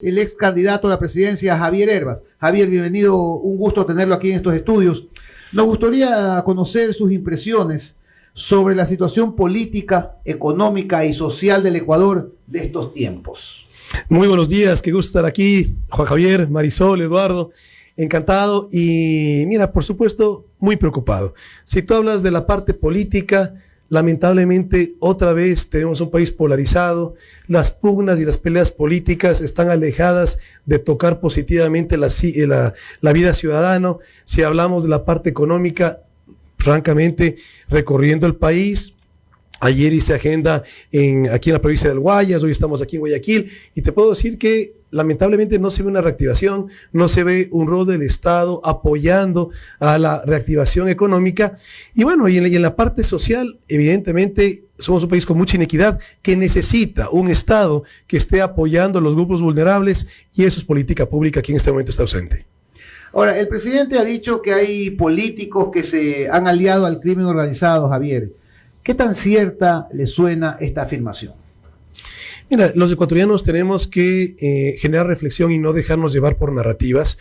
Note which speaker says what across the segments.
Speaker 1: El ex candidato a la presidencia, Javier Hervas. Javier, bienvenido, un gusto tenerlo aquí en estos estudios. Nos gustaría conocer sus impresiones sobre la situación política, económica y social del Ecuador de estos tiempos.
Speaker 2: Muy buenos días, qué gusto estar aquí, Juan Javier, Marisol, Eduardo, encantado y mira, por supuesto, muy preocupado. Si tú hablas de la parte política, lamentablemente otra vez tenemos un país polarizado, las pugnas y las peleas políticas están alejadas de tocar positivamente la vida ciudadana. Si hablamos de la parte económica, francamente, recorriendo el país, ayer hice agenda aquí en la provincia del Guayas, hoy estamos aquí en Guayaquil y te puedo decir que lamentablemente no se ve una reactivación, no se ve un rol del Estado apoyando a la reactivación económica. Y bueno, y en la parte social, evidentemente, somos un país con mucha inequidad que necesita un Estado que esté apoyando a los grupos vulnerables y eso es política pública que en este momento está ausente.
Speaker 1: Ahora, el presidente ha dicho que hay políticos que se han aliado al crimen organizado, Javier. ¿Qué tan cierta le suena esta afirmación?
Speaker 2: Mira, los ecuatorianos tenemos que generar reflexión y no dejarnos llevar por narrativas.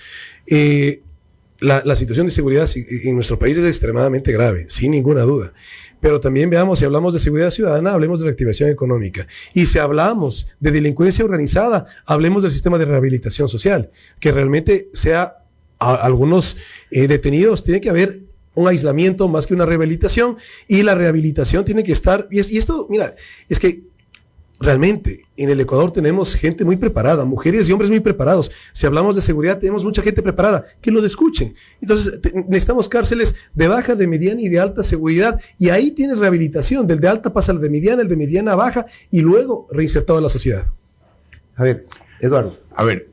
Speaker 2: La situación de seguridad en nuestro país es extremadamente grave, sin ninguna duda. Pero también veamos, si hablamos de seguridad ciudadana, hablemos de la activación económica. Y si hablamos de delincuencia organizada, hablemos del sistema de rehabilitación social, que realmente sea algunos detenidos, tiene que haber un aislamiento más que una rehabilitación, y la rehabilitación tiene que estar, y esto, mira, es que realmente en el Ecuador tenemos gente muy preparada, mujeres y hombres muy preparados. Si hablamos de seguridad, tenemos mucha gente preparada, que los escuchen. Entonces necesitamos cárceles de baja, de mediana y de alta seguridad, y ahí tienes rehabilitación, del de alta pasa al de mediana, el de mediana a baja, y luego reinsertado en la sociedad.
Speaker 1: A ver, Eduardo.
Speaker 3: A ver,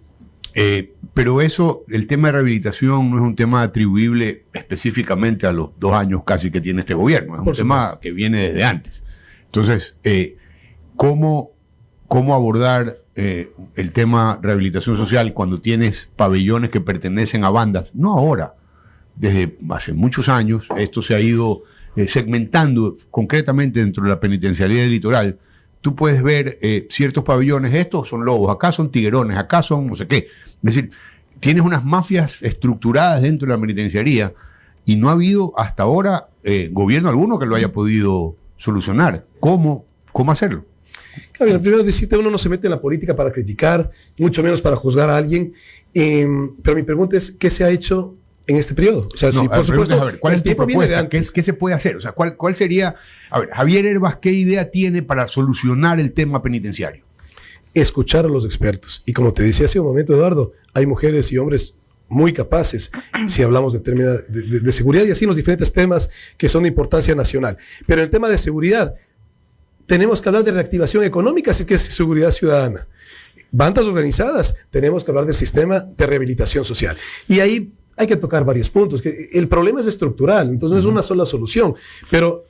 Speaker 3: pero eso, el tema de rehabilitación no es un tema atribuible específicamente a los 2 años casi que tiene este gobierno, es un tema que viene desde antes. Entonces, ¿cómo abordar el tema rehabilitación social cuando tienes pabellones que pertenecen a bandas? No ahora, desde hace muchos años esto se ha ido segmentando concretamente dentro de la penitenciaría del litoral. Tú puedes ver ciertos pabellones, estos son lobos, acá son tiguerones, acá son no sé qué. Es decir, tienes unas mafias estructuradas dentro de la penitenciaría y no ha habido hasta ahora gobierno alguno que lo haya podido solucionar. ¿Cómo hacerlo?
Speaker 2: Claro, primero decirte, uno no se mete en la política para criticar, mucho menos para juzgar a alguien, pero mi pregunta es, ¿qué se ha hecho en este periodo? O sea,
Speaker 3: no,
Speaker 2: si por supuesto,
Speaker 3: a ver, ¿cuál es tu propuesta? ¿Qué se puede hacer? O sea, ¿cuál sería? A ver, Javier Hervas, ¿qué idea tiene para solucionar el tema penitenciario?
Speaker 2: Escuchar a los expertos. Y como te decía hace un momento, Eduardo, hay mujeres y hombres muy capaces si hablamos de términos de seguridad y así los diferentes temas que son de importancia nacional. Pero en el tema de seguridad, tenemos que hablar de reactivación económica, así que es seguridad ciudadana. Bandas organizadas, tenemos que hablar del sistema de rehabilitación social. Y ahí hay que tocar varios puntos. El problema es estructural, entonces no es una sola solución. Pero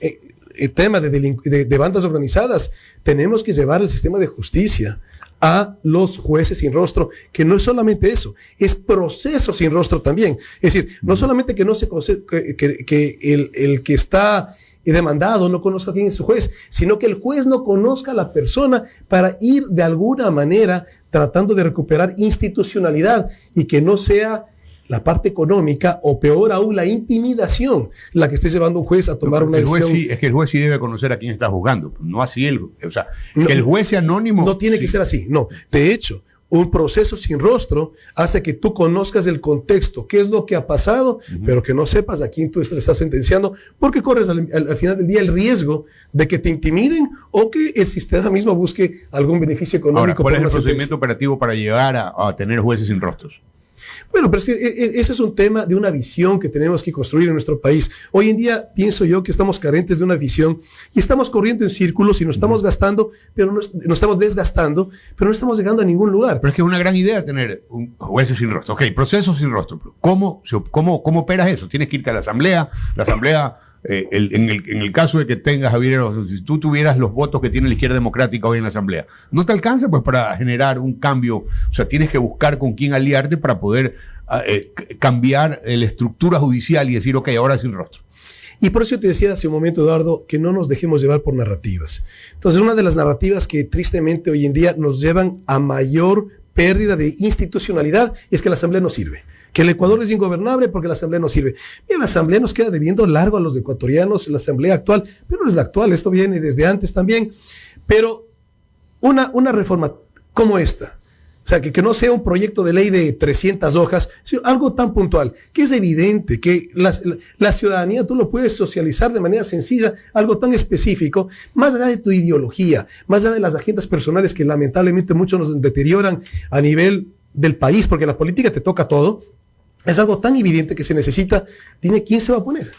Speaker 2: el tema de bandas organizadas, tenemos que llevar el sistema de justicia a los jueces sin rostro, que no es solamente eso, es proceso sin rostro también. Es decir, no solamente que no se que el que está demandado no conozca quién es su juez, sino que el juez no conozca a la persona para ir de alguna manera tratando de recuperar institucionalidad y que no sea la parte económica o peor aún la intimidación la que esté llevando a un juez a tomar una decisión.
Speaker 3: Es que el juez sí debe conocer a quién está juzgando, no así o sea, no, que el juez sea anónimo.
Speaker 2: No tiene que ser así, no. De hecho, un proceso sin rostro hace que tú conozcas el contexto, qué es lo que ha pasado, pero que no sepas a quién tú le estás sentenciando, porque corres al final del día el riesgo de que te intimiden o que el sistema mismo busque algún beneficio económico.
Speaker 3: Ahora, ¿cuál es el procedimiento operativo para llegar a tener jueces sin rostros?
Speaker 2: Bueno, pero es que ese es un tema de una visión que tenemos que construir en nuestro país. Hoy en día pienso yo que estamos carentes de una visión y estamos corriendo en círculos y nos estamos gastando, pero nos estamos desgastando, pero no estamos llegando a ningún lugar.
Speaker 3: Pero es que es una gran idea tener un jueces sin rostro. Ok, procesos sin rostro. ¿Cómo operas eso? Tienes que irte a la asamblea. En el caso de que tengas, Javier, si tú tuvieras los votos que tiene la izquierda democrática hoy en la asamblea, no te alcanza pues para generar un cambio. O sea, tienes que buscar con quién aliarte para poder cambiar la estructura judicial y decir, ok, ahora sin rostro.
Speaker 2: Y por eso te decía hace un momento, Eduardo, que no nos dejemos llevar por narrativas. Entonces, una de las narrativas que tristemente hoy en día nos llevan a mayor pérdida de institucionalidad, es que la Asamblea no sirve. Que el Ecuador es ingobernable porque la Asamblea no sirve. Bien, la Asamblea nos queda debiendo largo a los ecuatorianos, la Asamblea actual, pero no es la actual, esto viene desde antes también. Pero una reforma como esta, o sea, que no sea un proyecto de ley de 300 hojas, sino algo tan puntual, que es evidente que la ciudadanía tú lo puedes socializar de manera sencilla, algo tan específico, más allá de tu ideología, más allá de las agendas personales que lamentablemente muchos nos deterioran a nivel del país, porque la política te toca todo, es algo tan evidente que se necesita. Dime, ¿quién se va a poner?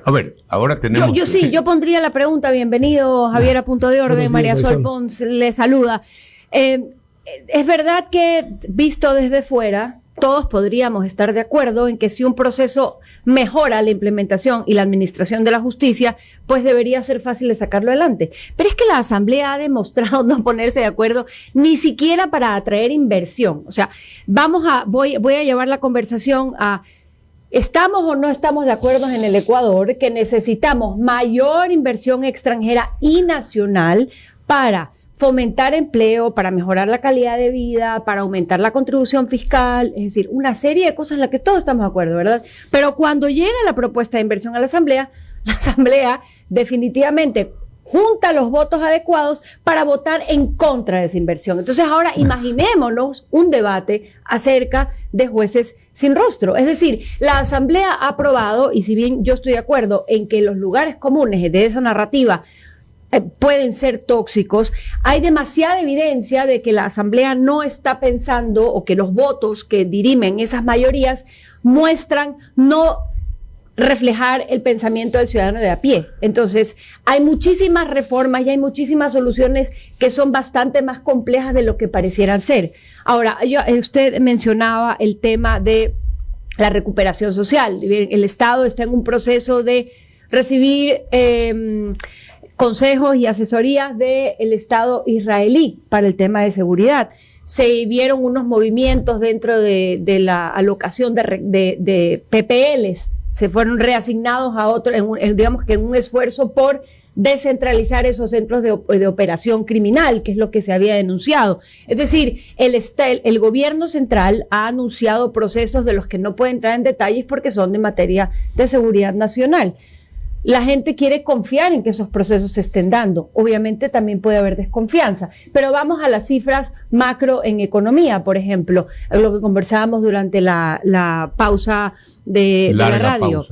Speaker 3: A ver, ahora tenemos...
Speaker 4: Yo pondría la pregunta. Bienvenido, Javier, a Punto de Orden. María Sol Pons le saluda. Es verdad que, visto desde fuera, todos podríamos estar de acuerdo en que si un proceso mejora la implementación y la administración de la justicia, pues debería ser fácil de sacarlo adelante. Pero es que la Asamblea ha demostrado no ponerse de acuerdo ni siquiera para atraer inversión. O sea, voy a llevar la conversación a... ¿Estamos o no estamos de acuerdo en el Ecuador que necesitamos mayor inversión extranjera y nacional para fomentar empleo, para mejorar la calidad de vida, para aumentar la contribución fiscal? Es decir, una serie de cosas en las que todos estamos de acuerdo, ¿verdad? Pero cuando llega la propuesta de inversión a la Asamblea definitivamente junta los votos adecuados para votar en contra de esa inversión. Entonces ahora imaginémonos un debate acerca de jueces sin rostro. Es decir, la Asamblea ha aprobado, y si bien yo estoy de acuerdo en que los lugares comunes de esa narrativa pueden ser tóxicos, hay demasiada evidencia de que la Asamblea no está pensando, o que los votos que dirimen esas mayorías muestran no reflejar el pensamiento del ciudadano de a pie. Entonces, hay muchísimas reformas y hay muchísimas soluciones que son bastante más complejas de lo que parecieran ser. Ahora, usted mencionaba el tema de la recuperación social. El Estado está en un proceso de recibir consejos y asesorías del Estado israelí para el tema de seguridad. Se vieron unos movimientos dentro de la alocación de PPLs, se fueron reasignados a otro, digamos que en un esfuerzo por descentralizar esos centros de operación criminal, que es lo que se había denunciado. Es decir, el gobierno central ha anunciado procesos de los que no puede entrar en detalles porque son de materia de seguridad nacional. La gente quiere confiar en que esos procesos se estén dando. Obviamente también puede haber desconfianza, pero vamos a las cifras macro en economía, por ejemplo, lo que conversábamos durante la pausa de la radio.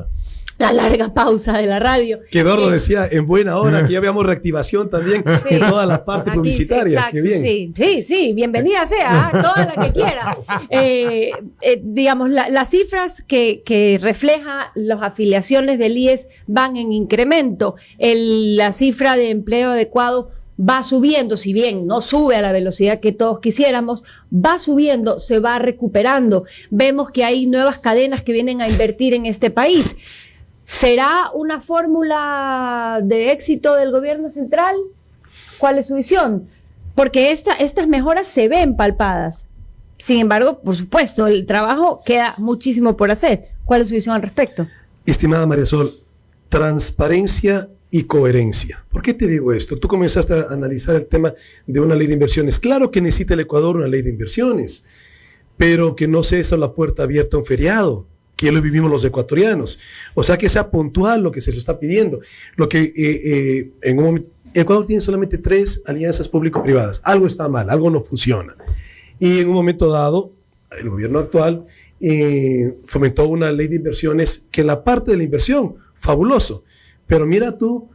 Speaker 4: La larga pausa de la radio.
Speaker 2: Que Eduardo decía en buena hora que ya veamos reactivación también en toda la parte aquí, publicitaria.
Speaker 4: Exacto,
Speaker 2: qué bien.
Speaker 4: Sí, bienvenida sea, toda la que quiera. Digamos, las cifras que refleja las afiliaciones del IES van en incremento. La cifra de empleo adecuado va subiendo, si bien no sube a la velocidad que todos quisiéramos, va subiendo, se va recuperando. Vemos que hay nuevas cadenas que vienen a invertir en este país. ¿Será una fórmula de éxito del gobierno central? ¿Cuál es su visión? Porque estas mejoras se ven palpadas. Sin embargo, por supuesto, el trabajo queda muchísimo por hacer. ¿Cuál es su visión al respecto?
Speaker 2: Estimada María Sol, transparencia y coherencia. ¿Por qué te digo esto? Tú comenzaste a analizar el tema de una ley de inversiones. Claro que necesita el Ecuador una ley de inversiones, pero que no sea eso la puerta abierta a un feriado, que ya lo vivimos los ecuatorianos. O sea, que sea puntual lo que se le está pidiendo. Lo que en un momento, Ecuador tiene solamente 3 alianzas público-privadas. Algo está mal, algo no funciona. Y en un momento dado, el gobierno actual fomentó una ley de inversiones que en la parte de la inversión, fabuloso. Pero mira tú,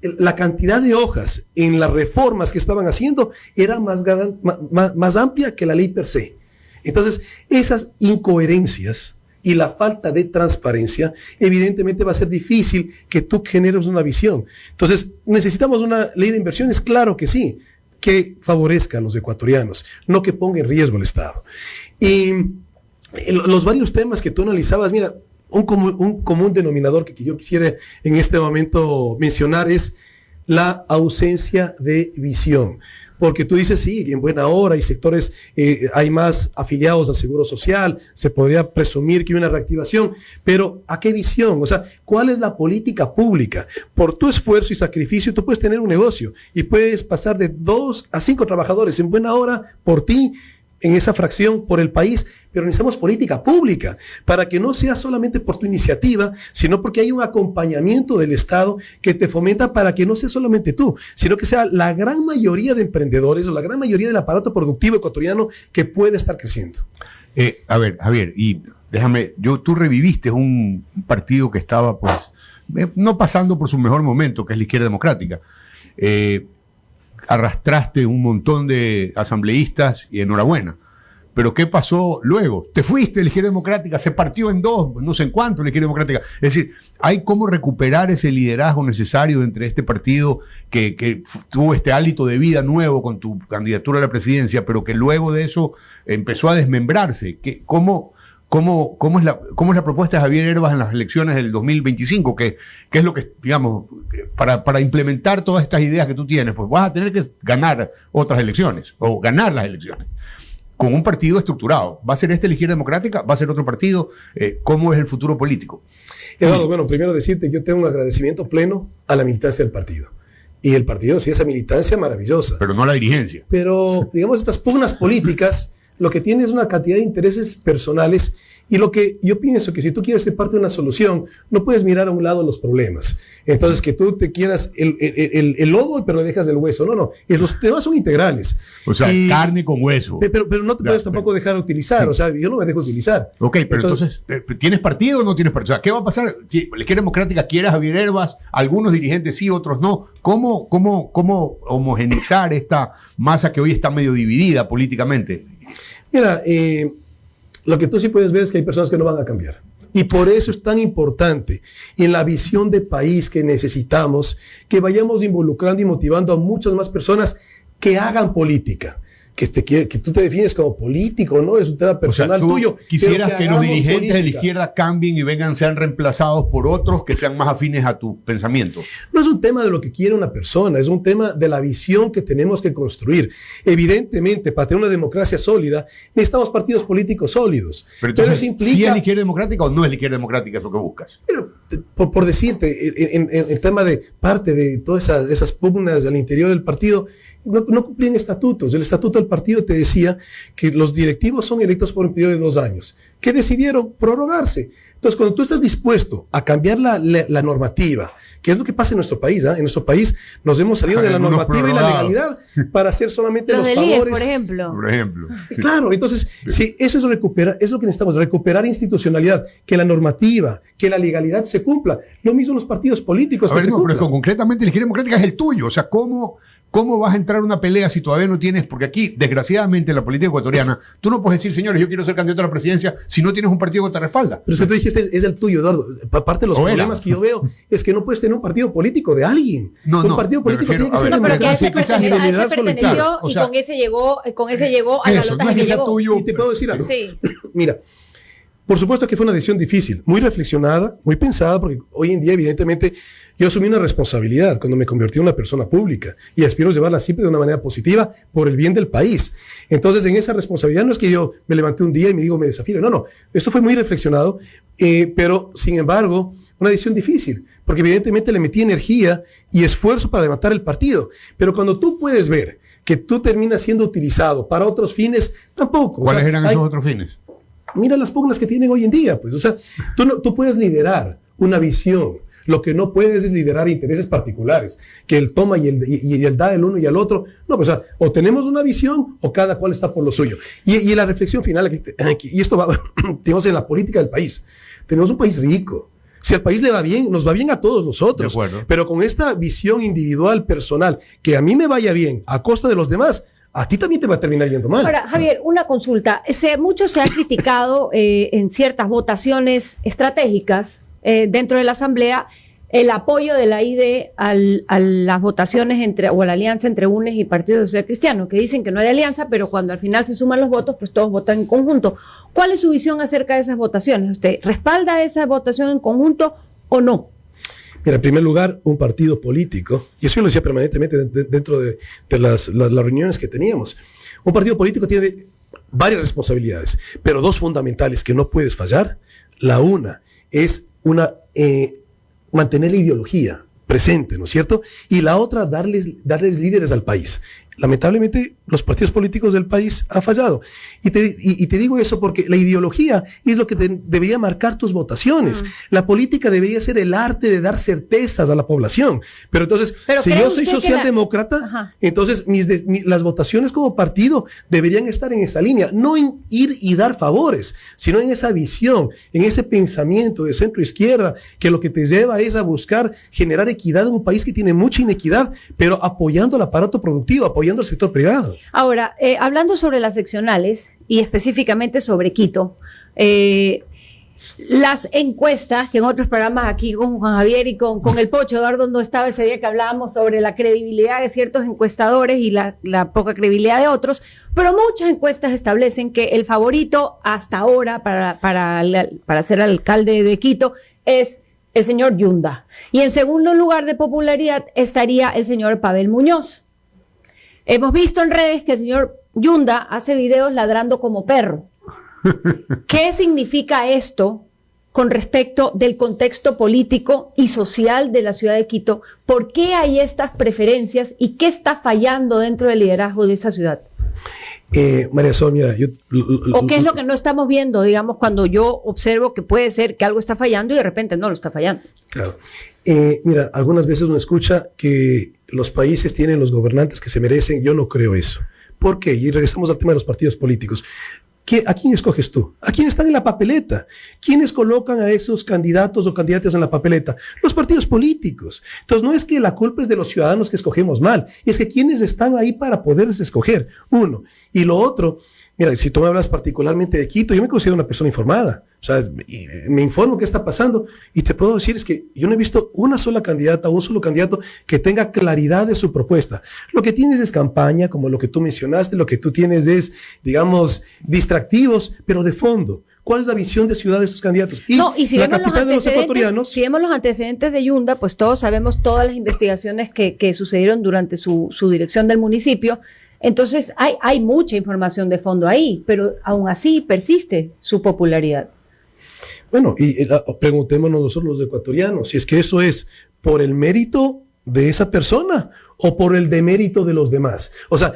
Speaker 2: la cantidad de hojas en las reformas que estaban haciendo era más amplia que la ley per se. Entonces, esas incoherencias y la falta de transparencia, evidentemente va a ser difícil que tú generes una visión. Entonces, ¿necesitamos una ley de inversiones? Claro que sí, que favorezca a los ecuatorianos, no que ponga en riesgo el Estado. Y los varios temas que tú analizabas, mira, un común denominador que yo quisiera en este momento mencionar es la ausencia de visión. Porque tú dices, sí, en buena hora hay sectores, hay más afiliados al Seguro Social, se podría presumir que hay una reactivación, pero ¿a qué visión? O sea, ¿cuál es la política pública? Por tu esfuerzo y sacrificio tú puedes tener un negocio y puedes pasar de 2 a 5 trabajadores en buena hora por ti, en esa fracción por el país, pero necesitamos política pública para que no sea solamente por tu iniciativa, sino porque hay un acompañamiento del Estado que te fomenta para que no sea solamente tú, sino que sea la gran mayoría de emprendedores o la gran mayoría del aparato productivo ecuatoriano que puede estar creciendo.
Speaker 3: A ver, Javier, y déjame, tú reviviste un partido que estaba, pues, no pasando por su mejor momento, que es la Izquierda Democrática. Arrastraste un montón de asambleístas y enhorabuena. Pero ¿qué pasó luego? Te fuiste de la Izquierda Democrática, se partió en dos, no sé en cuánto la Izquierda Democrática. Es decir, hay cómo recuperar ese liderazgo necesario entre este partido que tuvo este hálito de vida nuevo con tu candidatura a la presidencia, pero que luego de eso empezó a desmembrarse. ¿Cómo es la propuesta de Javier Hervas en las elecciones del 2025? ¿Qué es lo que, digamos, para implementar todas estas ideas que tú tienes? Pues vas a tener que ganar otras elecciones o ganar las elecciones con un partido estructurado. ¿Va a ser la Izquierda Democrática? ¿Va a ser otro partido? ¿Cómo es el futuro político?
Speaker 2: Eduardo, bueno, primero decirte que yo tengo un agradecimiento pleno a la militancia del partido. Y el partido sí, esa militancia maravillosa.
Speaker 3: Pero no a la dirigencia.
Speaker 2: Pero, digamos, estas pugnas políticas lo que tiene es una cantidad de intereses personales, y lo que yo pienso que si tú quieres ser parte de una solución, no puedes mirar a un lado los problemas. Entonces, que tú te quieras el lomo, pero le dejas el hueso. No. Y los temas son integrales.
Speaker 3: O sea, carne con hueso.
Speaker 2: Pero no te puedes tampoco dejar utilizar. O sea, yo no me dejo utilizar.
Speaker 3: Ok, pero entonces ¿tienes partido o no tienes partido? O sea, ¿qué va a pasar? La Izquierda Democrática quiere a Javier Hervas, algunos dirigentes sí, otros no. ¿Cómo homogeneizar esta masa que hoy está medio dividida políticamente?
Speaker 2: Mira, lo que tú sí puedes ver es que hay personas que no van a cambiar. Y por eso es tan importante en la visión de país que necesitamos que vayamos involucrando y motivando a muchas más personas que hagan política. Que tú te defines como político, ¿no? Es un tema personal, o sea, tuyo.
Speaker 3: Quisieras que los dirigentes política de la izquierda cambien y sean reemplazados por otros que sean más afines a tu pensamiento.
Speaker 2: No es un tema de lo que quiere una persona, es un tema de la visión que tenemos que construir. Evidentemente, para tener una democracia sólida, necesitamos partidos políticos sólidos.
Speaker 3: Pero eso implica... ¿Sí es la Izquierda Democrática o no es la Izquierda Democrática eso que buscas?
Speaker 2: Pero, por decirte, en el tema de parte de todas esas pugnas al interior del partido, no cumplían estatutos. El estatuto del partido te decía que los directivos son electos por un periodo de 2 años, que decidieron prorrogarse. Entonces, cuando tú estás dispuesto a cambiar la normativa, que es lo que pasa en nuestro país, ¿eh? En nuestro país nos hemos salido de la normativa y la legalidad para hacer solamente los favores.
Speaker 4: Por ejemplo.
Speaker 3: Sí.
Speaker 2: Claro, entonces, sí, eso es lo que necesitamos, recuperar institucionalidad, que la normativa, que la legalidad se cumpla. Lo mismo en los partidos políticos.
Speaker 3: Pero concretamente la Izquierda Democrática es el tuyo. O sea, ¿Cómo vas a entrar a una pelea si todavía no tienes? Porque aquí, desgraciadamente, en la política ecuatoriana, tú no puedes decir, señores, yo quiero ser candidato a la presidencia si no tienes un partido que te respalda.
Speaker 2: Pero es que tú dijiste, es el tuyo, Eduardo. Aparte de los problemas que yo veo, es que no puedes tener un partido político de alguien. Un partido político tiene que ser
Speaker 4: de democracia. A ese perteneció y con ese llegó a la lota que llegó.
Speaker 2: Y te puedo decir algo. Sí. Mira, por supuesto que fue una decisión difícil, muy reflexionada, muy pensada, porque hoy en día, evidentemente, yo asumí una responsabilidad cuando me convertí en una persona pública y aspiro a llevarla siempre de una manera positiva por el bien del país. Entonces, en esa responsabilidad no es que yo me levanté un día y me desafío. No. Esto fue muy reflexionado, pero, sin embargo, una decisión difícil, porque evidentemente le metí energía y esfuerzo para levantar el partido. Pero cuando tú puedes ver que tú terminas siendo utilizado para otros fines, tampoco.
Speaker 3: ¿Cuáles eran esos otros fines?
Speaker 2: Mira las pugnas que tienen hoy en día, pues. O sea, tú puedes liderar una visión. Lo que no puedes es liderar intereses particulares, que el toma y el da el uno y al otro. No, pues, o tenemos una visión o cada cual está por lo suyo. Y la reflexión final, y esto va, digamos, en la política del país. Tenemos un país rico. Si al país le va bien, nos va bien a todos nosotros. Pero con esta visión individual, personal, que a mí me vaya bien a costa de los demás, a ti también te va a terminar yendo mal.
Speaker 4: Ahora, Javier, una consulta. Mucho se ha criticado en ciertas votaciones estratégicas dentro de la Asamblea el apoyo de la ID a las votaciones o a la alianza entre UNES y Partido Social Cristiano, que dicen que no hay alianza, pero cuando al final se suman los votos, pues todos votan en conjunto. ¿Cuál es su visión acerca de esas votaciones? ¿Usted respalda esa votación en conjunto o no?
Speaker 2: Mira, en primer lugar, un partido político, y eso yo lo decía permanentemente dentro de las reuniones que teníamos, un partido político tiene varias responsabilidades, pero 2 fundamentales que no puedes fallar. La una es mantener la ideología presente, ¿no es cierto? Y la otra, darles líderes al país. lamentablemente los partidos políticos del país han fallado. Y te digo eso porque la ideología es lo que debería marcar tus votaciones. La política debería ser el arte de dar certezas a la población. Pero entonces, si yo soy socialdemócrata, entonces las votaciones como partido deberían estar en esa línea, no en ir y dar favores, sino en esa visión, en ese pensamiento de centro-izquierda, que lo que te lleva es a buscar generar equidad en un país que tiene mucha inequidad, pero apoyando al aparato productivo, apoyando al sector privado.
Speaker 4: Ahora, hablando sobre las seccionales y específicamente sobre Quito, las encuestas, que en otros programas aquí con Juan Javier y con el Pocho, Eduardo no estaba ese día que hablábamos sobre la credibilidad de ciertos encuestadores y la poca credibilidad de otros, pero muchas encuestas establecen que el favorito hasta ahora para ser alcalde de Quito es el señor Yunda. Y en segundo lugar de popularidad estaría el señor Pavel Muñoz. Hemos visto en redes que el señor Yunda hace videos ladrando como perro. ¿Qué significa esto con respecto del contexto político y social de la ciudad de Quito? ¿Por qué hay estas preferencias y qué está fallando dentro del liderazgo de esa ciudad?
Speaker 2: María Sol, mira,
Speaker 4: ¿O qué es lo que no estamos viendo, digamos, cuando yo observo que puede ser que algo está fallando y de repente no lo está fallando? Claro.
Speaker 2: Mira, algunas veces uno escucha que los países tienen los gobernantes que se merecen. Yo no creo eso. ¿Por qué? Y regresamos al tema de los partidos políticos. ¿A quién escoges tú? ¿A quién están en la papeleta? ¿Quiénes colocan a esos candidatos o candidatas en la papeleta? Los partidos políticos. Entonces, no es que la culpa es de los ciudadanos que escogemos mal, es que quienes están ahí para poderles escoger, uno. Y lo otro, mira, si tú me hablas particularmente de Quito, yo me considero una persona informada. O sea, me informo qué está pasando y te puedo decir es que yo no he visto una sola candidata o un solo candidato que tenga claridad de su propuesta. Lo que tienes es campaña, como lo que tú mencionaste, lo que tú tienes es, digamos, distractivos, pero de fondo. ¿Cuál es la visión de ciudad de estos candidatos? Y
Speaker 4: si vemos los antecedentes de Yunda, pues todos sabemos todas las investigaciones que sucedieron durante su dirección del municipio. Entonces hay mucha información de fondo ahí, pero aún así persiste su popularidad.
Speaker 2: Bueno, y preguntémonos nosotros los ecuatorianos, si es que eso es por el mérito de esa persona o por el demérito de los demás. O sea,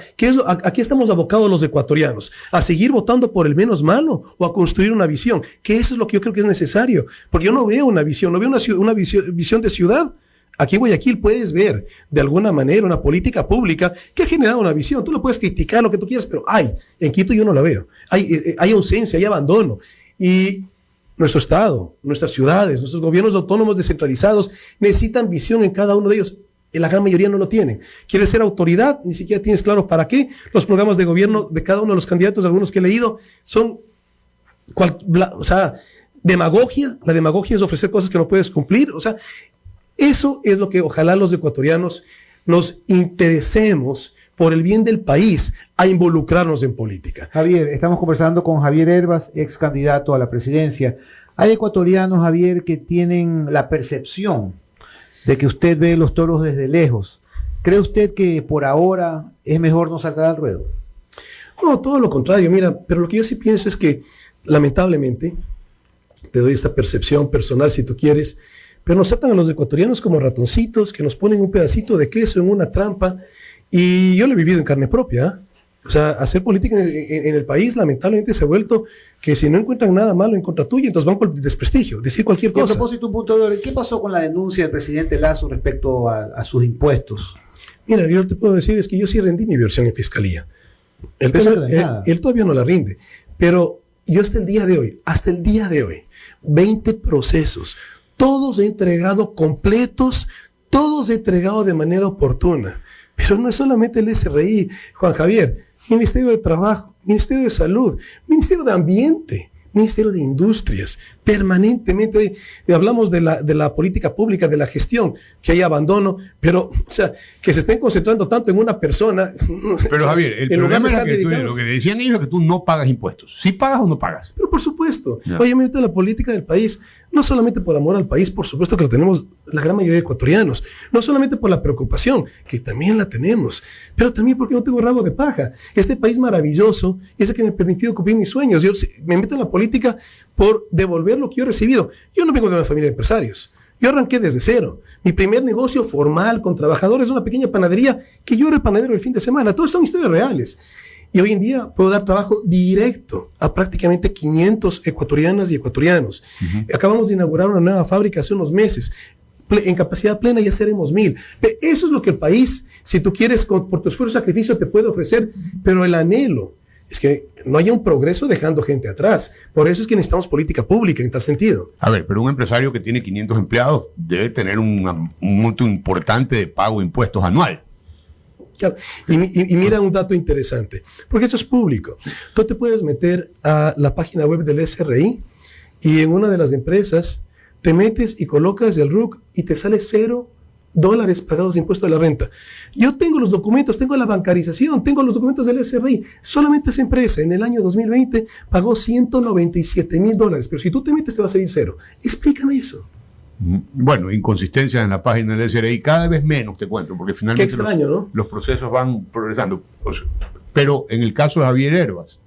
Speaker 2: aquí estamos abocados los ecuatorianos a seguir votando por el menos malo o a construir una visión, que eso es lo que yo creo que es necesario, porque yo no veo una visión, no veo una visión de ciudad. Aquí en Guayaquil puedes ver de alguna manera una política pública que ha generado una visión. Tú lo puedes criticar, lo que tú quieras, pero en Quito yo no la veo. Hay ausencia, hay abandono. Y nuestro Estado, nuestras ciudades, nuestros gobiernos autónomos descentralizados necesitan visión en cada uno de ellos. La gran mayoría no lo tienen. Quieres ser autoridad, ni siquiera tienes claro para qué. Los programas de gobierno de cada uno de los candidatos, algunos que he leído, son demagogia. La demagogia es ofrecer cosas que no puedes cumplir. O sea, eso es lo que ojalá los ecuatorianos nos interesemos por el bien del país a involucrarnos en política.
Speaker 1: Javier, estamos conversando con Javier Hervas, ex candidato a la presidencia. Hay ecuatorianos, Javier, que tienen la percepción de que usted ve los toros desde lejos. ¿Cree usted que por ahora es mejor no saltar al ruedo?
Speaker 2: No, todo lo contrario. Mira, pero lo que yo sí pienso es que, lamentablemente, te doy esta percepción personal si tú quieres, pero nos tratan a los ecuatorianos como ratoncitos que nos ponen un pedacito de queso en una trampa. Y yo lo he vivido en carne propia. O sea, hacer política en el país lamentablemente se ha vuelto que si no encuentran nada malo en contra tuya, entonces van por el desprestigio, decir cualquier cosa.
Speaker 1: A propósito, un punto de orden, ¿qué pasó con la denuncia del presidente Lasso respecto a sus impuestos?
Speaker 2: Mira, yo te puedo decir es que yo sí rendí mi versión en fiscalía. Él todavía no la rinde. Pero yo hasta el día de hoy, 20 procesos, todos he entregado completos, todos he entregado de manera oportuna. Pero no es solamente el SRI, Juan Javier, Ministerio de Trabajo, Ministerio de Salud, Ministerio de Ambiente, Ministerio de Industrias, permanentemente hablamos de la política pública, de la gestión, que hay abandono, pero, o sea, que se estén concentrando tanto en una persona.
Speaker 3: Pero Javier, el problema era que lo que le decían ellos es que tú no pagas impuestos. ¿Sí pagas o no pagas?
Speaker 2: Pero por supuesto. No. Oye, mira, la política del país, no solamente por amor al país, por supuesto que lo tenemos la gran mayoría de ecuatorianos, no solamente por la preocupación, que también la tenemos, pero también porque no tengo rabo de paja. Este país maravilloso es el que me ha permitido cumplir mis sueños. Yo me meto en la política por devolver lo que yo he recibido. Yo no vengo de una familia de empresarios. Yo arranqué desde cero. Mi primer negocio formal con trabajadores, una pequeña panadería, que yo era el panadero el fin de semana. Todas son historias reales. Y hoy en día puedo dar trabajo directo a prácticamente 500 ecuatorianas y ecuatorianos. Acabamos de inaugurar una nueva fábrica hace unos meses. En capacidad plena ya seremos 1000. Eso es lo que el país, si tú quieres, por tu esfuerzo y sacrificio, te puede ofrecer. Pero el anhelo es que no haya un progreso dejando gente atrás. Por eso es que necesitamos política pública en tal sentido.
Speaker 3: A ver, pero un empresario que tiene 500 empleados debe tener un monto importante de pago de impuestos anual.
Speaker 2: Claro. Y mira un dato interesante, porque esto es público. Tú te puedes meter a la página web del SRI y en una de las empresas te metes y colocas el RUC y te sale $0 pagados de impuesto de la renta. Yo tengo los documentos, tengo la bancarización, tengo los documentos del SRI. Solamente esa empresa en el año 2020 pagó $197,000, pero si tú te metes te va a salir 0. Explícame eso.
Speaker 3: Bueno, inconsistencias en la página del SRI, cada vez menos, te cuento, porque finalmente
Speaker 2: Qué extraño, ¿no?
Speaker 3: Los procesos van progresando. Pero en el caso de Javier Hervas,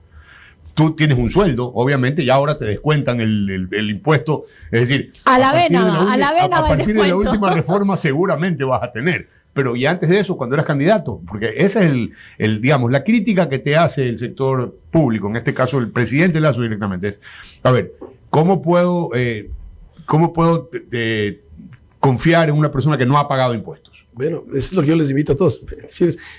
Speaker 3: tú tienes un sueldo, obviamente, y ahora te descuentan el impuesto. Es decir,
Speaker 4: a la vena,
Speaker 3: a partir de la última reforma seguramente vas a tener. Pero y antes de eso, cuando eras candidato, porque esa es digamos, la crítica que te hace el sector público, en este caso el presidente Lasso directamente, es, a ver, ¿cómo puedo confiar en una persona que no ha pagado impuestos?
Speaker 2: Bueno, eso es lo que yo les invito a todos.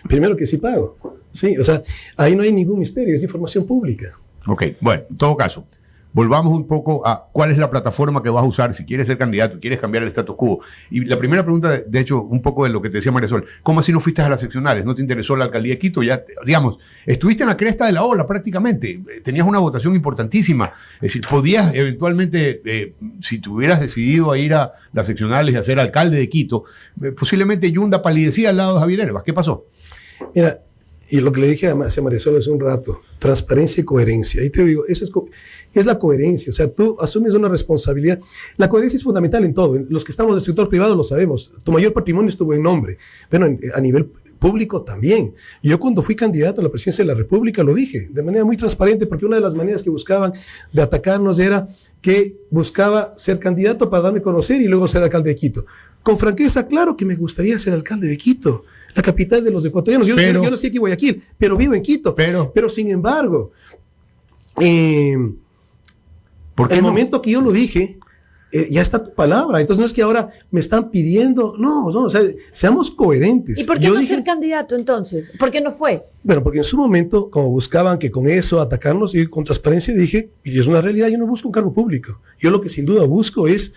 Speaker 2: Primero que sí pago. Sí, o sea, ahí no hay ningún misterio, es información pública.
Speaker 3: Ok, bueno, en todo caso, volvamos un poco a cuál es la plataforma que vas a usar si quieres ser candidato, quieres cambiar el status quo. Y la primera pregunta, de hecho, un poco de lo que te decía María Sol, ¿cómo así no fuiste a las seccionales? ¿No te interesó la alcaldía de Quito? Ya, digamos, estuviste en la cresta de la ola prácticamente, tenías una votación importantísima, es decir, podías eventualmente, si te hubieras decidido a ir a las seccionales y a ser alcalde de Quito, posiblemente Yunda palidecía al lado de Javier Hervas. ¿Qué pasó?
Speaker 2: Mira, y lo que le dije a María Sol hace un rato, transparencia y coherencia. Ahí te digo, eso es la coherencia. O sea, tú asumes una responsabilidad. La coherencia es fundamental en todo. Los que estamos en el sector privado lo sabemos. Tu mayor patrimonio es tu buen nombre. Bueno, a nivel público también. Yo cuando fui candidato a la presidencia de la República lo dije de manera muy transparente, porque una de las maneras que buscaban de atacarnos era que buscaba ser candidato para darme a conocer y luego ser alcalde de Quito. Con franqueza, claro que me gustaría ser alcalde de Quito, la capital de los ecuatorianos. Yo no sé aquí Guayaquil, pero vivo en Quito. Pero sin embargo, en el momento que yo lo dije, ya está tu palabra. Entonces no es que ahora me están pidiendo, no, o sea, seamos coherentes.
Speaker 4: ¿Y por qué no ser candidato entonces? ¿Por qué no fue?
Speaker 2: Bueno, porque en su momento, como buscaban que con eso atacarnos y con transparencia, dije, y es una realidad, yo no busco un cargo público. Yo lo que sin duda busco es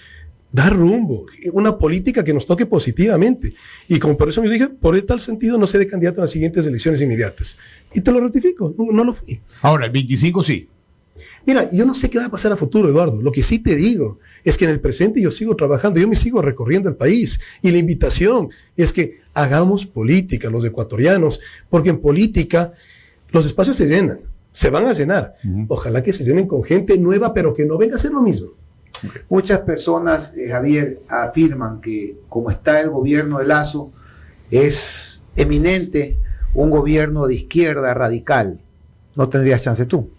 Speaker 2: dar rumbo, una política que nos toque positivamente. Y como por eso me dije, por tal sentido no seré candidato en las siguientes elecciones inmediatas. Y te lo ratifico, no lo fui.
Speaker 3: Ahora, el 25 sí.
Speaker 2: Mira, yo no sé qué va a pasar a futuro, Eduardo. Lo que sí te digo es que en el presente yo sigo trabajando, yo me sigo recorriendo el país. Y la invitación es que hagamos política los ecuatorianos, porque en política los espacios se llenan, se van a llenar. Ojalá que se llenen con gente nueva, pero que no venga a hacer lo mismo.
Speaker 1: Muchas personas, Javier, afirman que como está el gobierno de Lasso, es eminente un gobierno de izquierda radical. ¿No tendrías chance tú?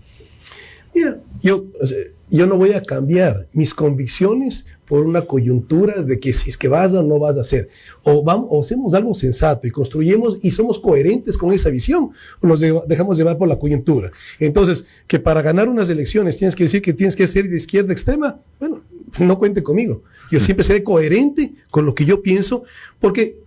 Speaker 2: Mira, yo no voy a cambiar mis convicciones por una coyuntura de que si es que vas o no vas a hacer. O hacemos algo sensato y construyemos y somos coherentes con esa visión, o nos dejamos llevar por la coyuntura. Entonces, que para ganar unas elecciones tienes que decir que tienes que ser de izquierda extrema, bueno, no cuente conmigo. Yo siempre seré coherente con lo que yo pienso, porque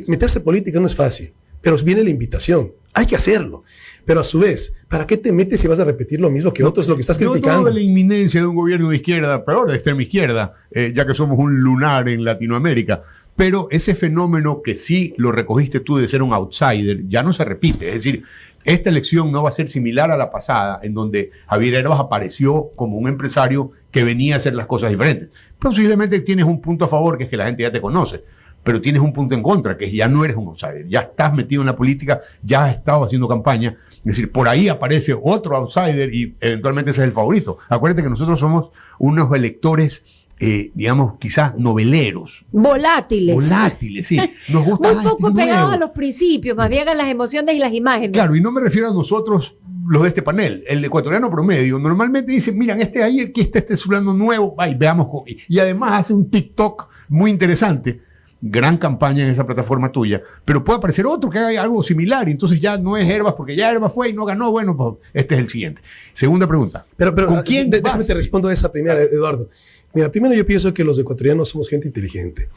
Speaker 2: meterse en política no es fácil, pero viene la invitación. Hay que hacerlo. Pero a su vez, ¿para qué te metes si vas a repetir lo mismo que otros, lo que estás criticando?
Speaker 3: No de la inminencia de un gobierno de izquierda, peor de extrema izquierda, ya que somos un lunar en Latinoamérica. Pero ese fenómeno que sí lo recogiste tú de ser un outsider, ya no se repite. Es decir, esta elección no va a ser similar a la pasada, en donde Javier Hervas apareció como un empresario que venía a hacer las cosas diferentes. Posiblemente tienes un punto a favor, que es que la gente ya te conoce, pero tienes un punto en contra, que es ya no eres un outsider, ya estás metido en la política, ya has estado haciendo campaña, es decir, por ahí aparece otro outsider y eventualmente ese es el favorito. Acuérdate que nosotros somos unos electores digamos, quizás noveleros.
Speaker 4: Volátiles.
Speaker 3: Volátiles, sí. Nos gusta
Speaker 4: Muy poco
Speaker 3: este
Speaker 4: pegados
Speaker 3: nuevo.
Speaker 4: a los principios, más bien a las emociones y las imágenes.
Speaker 3: Claro, y no me refiero a nosotros, los de este panel. El ecuatoriano promedio normalmente dice, miren, aquí está este fulano nuevo, ay, veamos. Y además hace un TikTok muy interesante. Gran campaña en esa plataforma tuya, pero puede aparecer otro que haga algo similar y entonces ya no es Herbas porque ya Herbas fue y no ganó. Bueno, pues este es el siguiente. Segunda pregunta.
Speaker 2: Pero
Speaker 3: ¿Con quién
Speaker 2: déjame
Speaker 3: vas?
Speaker 2: te respondo a esa primera, Eduardo. Mira, primero yo pienso que los ecuatorianos somos gente inteligente.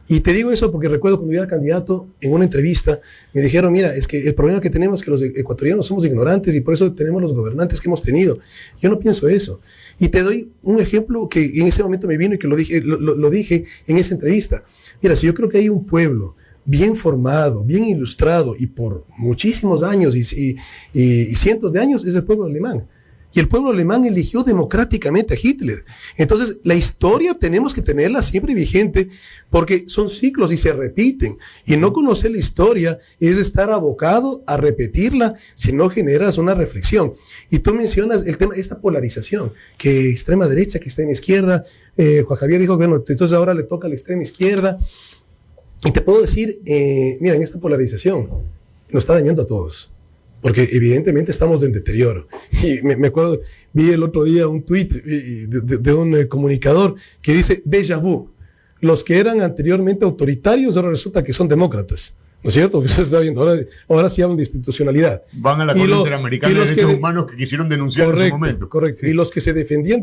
Speaker 2: Y te digo eso porque recuerdo cuando yo era candidato en una entrevista, me dijeron, mira, es que el problema que tenemos es que los ecuatorianos somos ignorantes y por eso tenemos los gobernantes que hemos tenido. Yo no pienso eso. Y te doy un ejemplo que en ese momento me vino y que lo dije en esa entrevista. Mira, si yo creo que hay un pueblo bien formado, bien ilustrado y por muchísimos años y cientos de años, es el pueblo alemán. Y el pueblo alemán eligió democráticamente a Hitler. Entonces, la historia tenemos que tenerla siempre vigente porque son ciclos y se repiten. Y no conocer la historia es estar abocado a repetirla si no generas una reflexión. Y tú mencionas el tema, esta polarización, que extrema derecha, que extrema izquierda. Juan Javier dijo, bueno, entonces ahora le toca a la extrema izquierda. Y te puedo decir, mira, en esta polarización nos está dañando a todos. Porque evidentemente estamos en deterioro. Y me acuerdo, vi el otro día un tuit de un comunicador que dice, déjà vu, los que eran anteriormente autoritarios ahora resulta que son demócratas. ¿No es cierto? Eso se está viendo. Ahora sí hablan de institucionalidad.
Speaker 3: Van a la Corte Interamericana de Derechos Humanos que quisieron denunciar en su momento.
Speaker 2: Correcto. Sí. Y los que se decían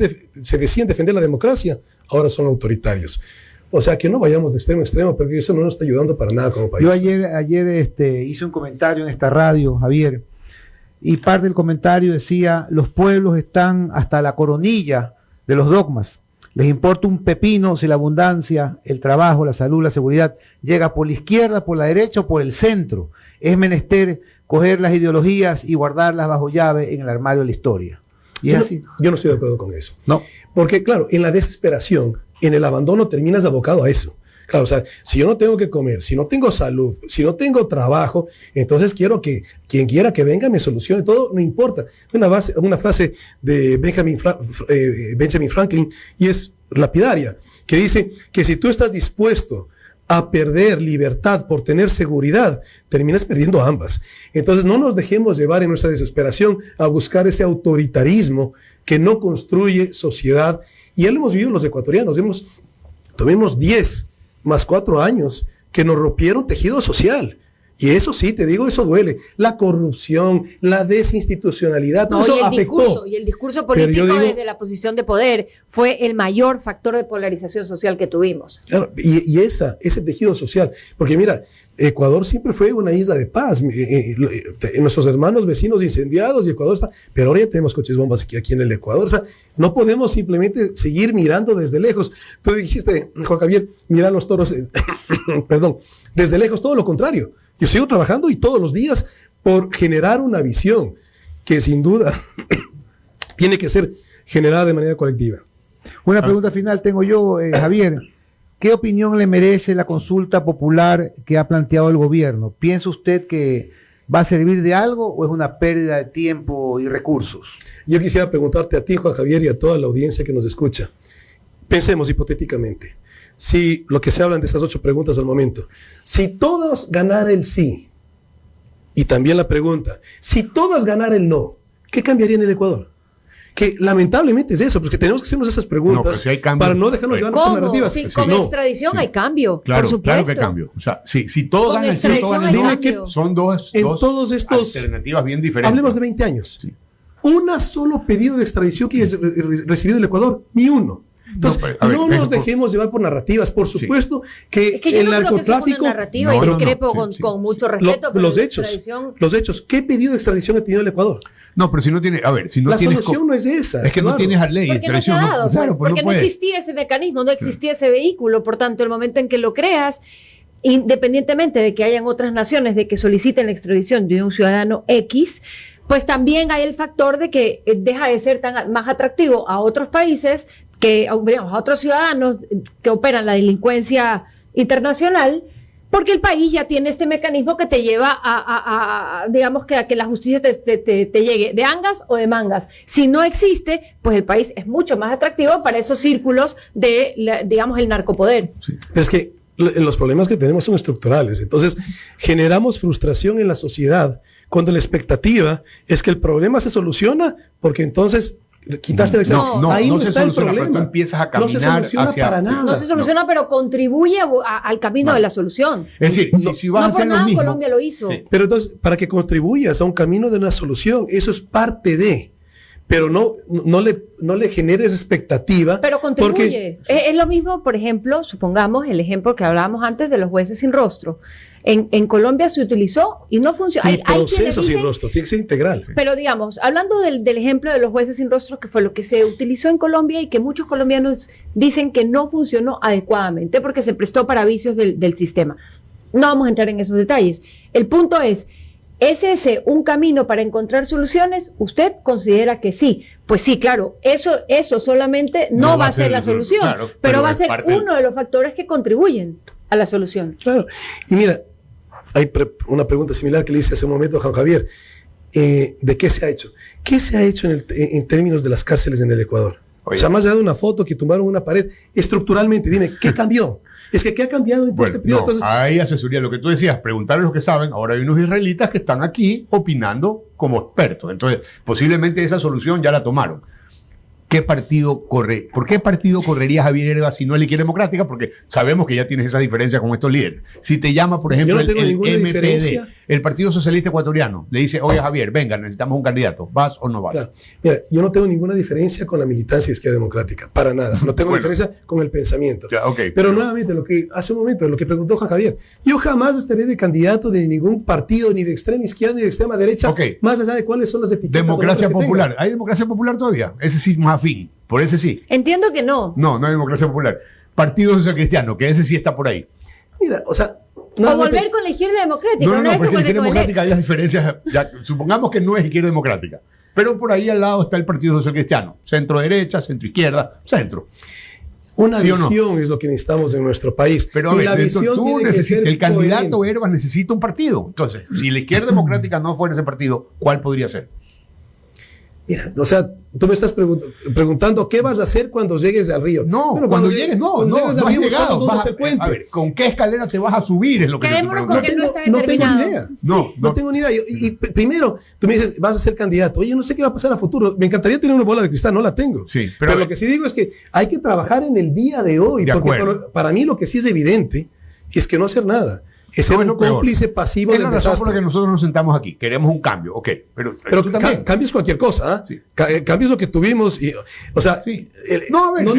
Speaker 2: defender la democracia, ahora son autoritarios. O sea, que no vayamos de extremo a extremo, porque eso no nos está ayudando para nada como país.
Speaker 1: Yo ayer hice un comentario en esta radio, Javier, y parte del comentario decía, los pueblos están hasta la coronilla de los dogmas. Les importa un pepino si la abundancia, el trabajo, la salud, la seguridad llega por la izquierda, por la derecha o por el centro. Es menester coger las ideologías y guardarlas bajo llave en el armario de la historia. Y es así.
Speaker 2: Yo no estoy de acuerdo con eso.
Speaker 1: No.
Speaker 2: Porque, claro, en la desesperación, en el abandono, terminas abocado a eso. Claro, o sea, si yo no tengo que comer, si no tengo salud, si no tengo trabajo, entonces quiero que quien quiera que venga me solucione todo, no importa. Una frase de Benjamin Franklin, y es lapidaria, que dice que si tú estás dispuesto a perder libertad por tener seguridad, terminas perdiendo ambas. Entonces no nos dejemos llevar en nuestra desesperación a buscar ese autoritarismo que no construye sociedad. Y ya lo hemos vivido los ecuatorianos, tomemos 10 más 4 años que nos rompieron tejido social. Y eso sí, te digo, eso duele. La corrupción, la desinstitucionalidad, todo eso afectó.
Speaker 4: Y el discurso político desde la posición de poder fue el mayor factor de polarización social que tuvimos.
Speaker 2: Claro, y ese tejido social. Porque mira, Ecuador siempre fue una isla de paz. Nuestros hermanos vecinos incendiados y Ecuador está... Pero ahora ya tenemos coches bombas aquí en el Ecuador. O sea, no podemos simplemente seguir mirando desde lejos. Tú dijiste, Juan Javier, mira los toros... perdón, desde lejos, todo lo contrario. Yo sigo trabajando y todos los días por generar una visión que sin duda tiene que ser generada de manera colectiva.
Speaker 1: Una pregunta final tengo yo, Javier. ¿Qué opinión le merece la consulta popular que ha planteado el gobierno? ¿Piensa usted que va a servir de algo o es una pérdida de tiempo y recursos?
Speaker 2: Yo quisiera preguntarte a ti, Juan Javier, y a toda la audiencia que nos escucha. Pensemos hipotéticamente. Si lo que se hablan de estas 8 preguntas al momento, si todos ganara el sí, y también la pregunta, si todas ganara el no, ¿qué cambiaría en el Ecuador? Que lamentablemente es eso, porque tenemos que hacernos esas preguntas para no dejarnos llevar por narrativas.
Speaker 4: Sí, con extradición hay cambio,
Speaker 3: claro,
Speaker 4: por supuesto.
Speaker 3: Claro que hay cambio. O sea, si todos ganan el sí, son dos alternativas bien diferentes.
Speaker 2: Hablemos de 20 años.
Speaker 3: Sí.
Speaker 2: Una solo pedido de extradición que haya recibido el Ecuador, ni uno. Entonces, no nos dejemos llevar por narrativas. Por supuesto que
Speaker 4: yo
Speaker 2: el
Speaker 4: no
Speaker 2: narcotráfico...
Speaker 4: Creo que una narrativa y discrepo con mucho respeto.
Speaker 2: Los hechos. ¿Qué pedido de extradición ha tenido el Ecuador?
Speaker 3: No, pero si no tiene... A ver, si no
Speaker 2: la solución no es esa.
Speaker 3: Es que no tienes a ley de extradición.
Speaker 4: No se ha dado, porque no existía ese mecanismo, no existía ese vehículo. Por tanto, el momento en que lo creas, independientemente de que hayan otras naciones de que soliciten la extradición de un ciudadano X, pues también hay el factor de que deja de ser más atractivo a otros países, a otros ciudadanos que operan la delincuencia internacional, Porque el país ya tiene este mecanismo que te lleva digamos, que a que la justicia te llegue de angas o de mangas. Si no existe, pues el país es mucho más atractivo para esos círculos de, digamos, el narcopoder.
Speaker 2: Sí. Pero es que los problemas que tenemos son estructurales. Entonces, generamos frustración en la sociedad cuando la expectativa es que el problema se soluciona porque entonces quitaste el examen.
Speaker 3: No,
Speaker 2: ahí
Speaker 3: no
Speaker 2: no
Speaker 3: se
Speaker 2: está el
Speaker 3: soluciona,
Speaker 2: problema.
Speaker 3: pero tú empiezas a caminar
Speaker 2: no se soluciona
Speaker 3: hacia...
Speaker 2: para nada.
Speaker 4: No se soluciona, pero contribuye al camino de la solución.
Speaker 3: Es decir, si vas a
Speaker 4: No por
Speaker 3: hacer lo
Speaker 4: nada
Speaker 3: mismo...
Speaker 4: Colombia lo hizo.
Speaker 3: Sí.
Speaker 2: Pero entonces, para que contribuyas a un camino de una solución, eso es parte de... Pero no le generes expectativa.
Speaker 4: Pero contribuye. Es lo mismo, por ejemplo, supongamos el ejemplo que hablábamos antes de los jueces sin rostro. En Colombia se utilizó y no funciona.
Speaker 2: Y proceso sin rostro, tiene que ser integral.
Speaker 4: Pero digamos, hablando del ejemplo de los jueces sin rostro, que fue lo que se utilizó en Colombia y que muchos colombianos dicen que no funcionó adecuadamente porque se prestó para vicios del sistema. No vamos a entrar en esos detalles. El punto ¿es ese un camino para encontrar soluciones? ¿Usted considera que sí? Pues sí, claro, eso solamente no va a ser la solución,
Speaker 3: claro,
Speaker 4: pero va a ser uno de los factores que contribuyen a la solución.
Speaker 2: Claro. Y mira, hay una pregunta similar que le hice hace un momento a Juan Javier. ¿De qué se ha hecho? ¿Qué se ha hecho en términos de las cárceles en el Ecuador? Oye. O sea, más allá de una foto que tumbaron una pared, estructuralmente, dime, ¿qué cambió? Es que ¿qué ha cambiado en todo este periodo?
Speaker 3: No, entonces, hay asesoría, lo que tú decías, preguntarle a los que saben. Ahora hay unos israelitas que están aquí opinando como expertos. Entonces, posiblemente esa solución ya la tomaron. ¿Qué partido corre? ¿Por qué partido correría Javier Herbas si no es la Izquierda Democrática? Porque sabemos que ya tienes esa diferencia con estos líderes. Si te llama, por ejemplo, el MPD, el Partido Socialista Ecuatoriano, le dice, oye Javier, venga, necesitamos un candidato, ¿vas o no vas?
Speaker 2: Claro. Mira, yo no tengo ninguna diferencia con la militancia de Izquierda Democrática, para nada. No tengo diferencia con el pensamiento.
Speaker 3: Ya, okay,
Speaker 2: pero nuevamente, lo que hace un momento, lo que preguntó Juan Javier, yo jamás estaré de candidato de ningún partido, ni de extrema izquierda, ni de extrema derecha, más allá de cuáles son las etiquetas.
Speaker 3: Democracia popular. ¿Hay democracia popular todavía? Ese sí es más afín. Por ese sí.
Speaker 4: Entiendo que no.
Speaker 3: No hay democracia popular. Partido Social Cristiano, que ese sí está por ahí.
Speaker 2: Mira, o sea...
Speaker 4: O volver con la Izquierda Democrática.
Speaker 3: No,
Speaker 4: porque
Speaker 3: la Izquierda Democrática hay las diferencias. Ya, supongamos que no es Izquierda Democrática. Pero por ahí al lado está el Partido Social Cristiano. Centro derecha, centro izquierda, centro.
Speaker 2: Una visión es lo que necesitamos en nuestro país.
Speaker 3: Pero a ver, la visión el candidato Herbas necesita un partido. Entonces, si la Izquierda Democrática no fuera ese partido, ¿cuál podría ser?
Speaker 2: Mira, o sea, tú me estás preguntando qué vas a hacer cuando llegues al río.
Speaker 3: No, pero cuando llegues al río, llegado, a ver, ¿con qué escalera te vas a subir? Es lo que
Speaker 4: quedémonos con que no está determinado.
Speaker 2: No tengo ni idea. No tengo ni idea. Y primero, tú me dices, vas a ser candidato. Oye, no sé qué va a pasar a futuro. Me encantaría tener una bola de cristal, no la tengo.
Speaker 3: Sí,
Speaker 2: pero lo que sí digo es que hay que trabajar en el día de hoy. Porque para mí lo que sí es evidente es que no hacer nada es ser un cómplice pasivo del desastre. Es la razón por la
Speaker 3: que nosotros nos sentamos aquí. Queremos un cambio, ok. Pero
Speaker 2: cambios cualquier cosa, ¿eh? Sí. Cambios lo que tuvimos. O sea, sí. No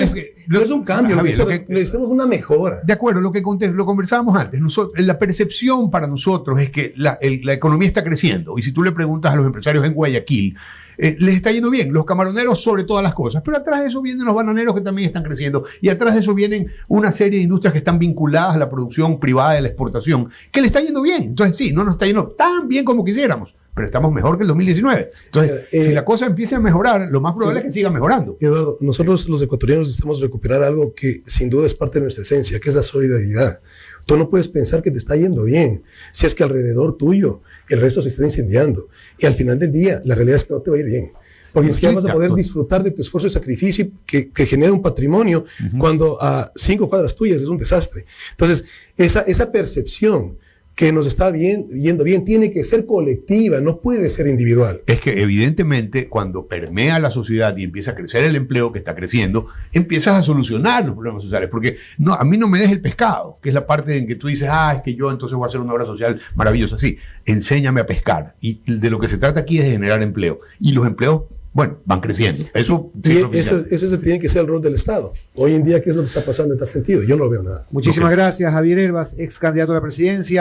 Speaker 2: es un cambio, necesitamos una mejora.
Speaker 3: De acuerdo, lo conversábamos antes. La percepción para nosotros es que la economía está creciendo. Y si tú le preguntas a los empresarios en Guayaquil, les está yendo bien, los camaroneros sobre todas las cosas, pero atrás de eso vienen los bananeros que también están creciendo y atrás de eso vienen una serie de industrias que están vinculadas a la producción privada de la exportación, que le está yendo bien. Entonces sí, no nos está yendo tan bien como quisiéramos, pero estamos mejor que el 2019. Entonces, si la cosa empieza a mejorar, lo más probable es que siga mejorando.
Speaker 2: Eduardo, nosotros los ecuatorianos necesitamos recuperar algo que sin duda es parte de nuestra esencia, que es la solidaridad. Tú no puedes pensar que te está yendo bien si es que alrededor tuyo el resto se está incendiando. Y al final del día, la realidad es que no te va a ir bien. Porque ni siquiera vas a poder disfrutar de tu esfuerzo y sacrificio que genera un patrimonio cuando a 5 cuadras tuyas es un desastre. Entonces, esa percepción que nos está yendo bien tiene que ser colectiva, no puede ser individual.
Speaker 3: Es que evidentemente cuando permea la sociedad y empieza a crecer el empleo que está creciendo, empiezas a solucionar los problemas sociales, porque a mí no me des el pescado, que es la parte en que tú dices, es que yo entonces voy a hacer una obra social maravillosa. Sí, enséñame a pescar. Y de lo que se trata aquí es de generar empleo. Y los empleos, van creciendo. Eso
Speaker 2: tiene que ser el rol del Estado. Hoy en día, ¿qué es lo que está pasando en tal sentido? Yo no lo veo nada.
Speaker 1: Muchísimas gracias, Javier Herbas, ex candidato a la presidencia.